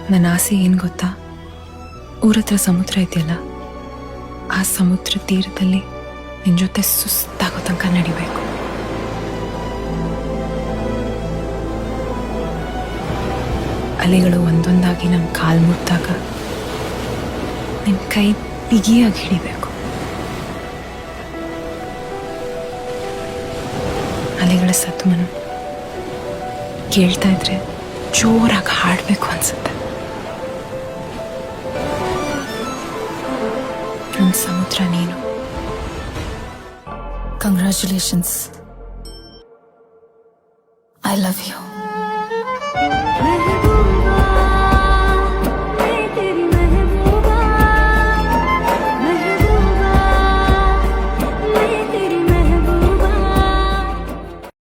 ನನ್ನ ಆಸೆ ಏನು ಗೊತ್ತಾ, ಊರತ್ರ ಸಮುದ್ರ ಇದೆಯಲ್ಲ, ಆ ಸಮುದ್ರ ತೀರದಲ್ಲಿ ನಿನ್ನ ಜೊತೆ ಸುಸ್ತಾಗೋ ತನಕ ನಡಿಬೇಕು. ಅಲೆಗಳು ಒಂದೊಂದಾಗಿ ನಮ್ಮ ಕಾಲು ಮುಟ್ಟಾಗ ನಿನ್ನ ಕೈ ಬಿಗಿಯಾಗಿ ಹಿಡಿಬೇಕು. ಅಲೆಗಳ ಸತ್ಮನು ಕೇಳ್ತಾ ಇದ್ರೆ ಜೋರಾಗಿ ಹಾಡಬೇಕು ಅನ್ಸುತ್ತೆ. ನನ್ನ ಸಮುದ್ರ ನೀನು. ಕಂಗ್ರ್ಯಾಚುಲೇಷನ್ಸ್. I love you.